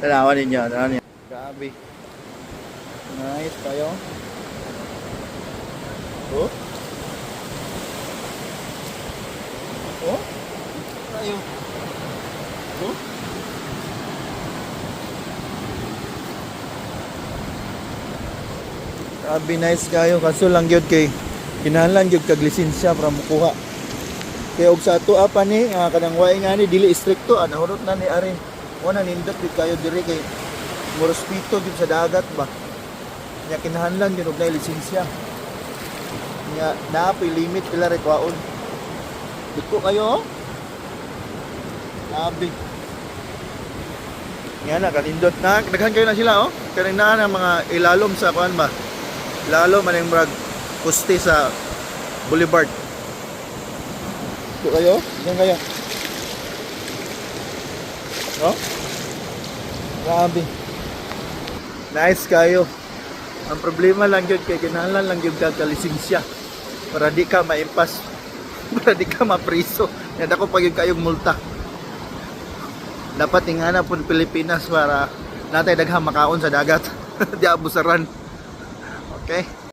Tanawan ninyo, tanawan ninyo. Grabe. Nice kayo. Oh? Oh? Tayo. Oh? Grabe nice kayo. Kaso lang yun kay kinahanglan gyud kag lisensya para mukuha. Kaya og sa ato apa ni kanang way nga ni dili stricto nahurot na ni ari. Wala nindot gid kayo diri kay morespeto gid sa dagat ba. Nya kinahanglan gyud og na lisensya. Nya naapoy limit pila ra kwaon. Dito kayo. Grabe. Nga na kanindot na daghan kayo na sila Kanina na mga ilalom sa kuan ba. Lalo man yung brag puste sa boulevard. Ito kayo? Diyan kayo. Oh? Grabe. Nice kayo. Ang problema lang yun, kaya kinahanglan lang yung kagalisensya para di ka maimpas. Para di ka mapriso. Yan ako pag yung kayong multa. Dapat ingana po Pilipinas para natay daghang makaon sa dagat. Di abusaran. Okay?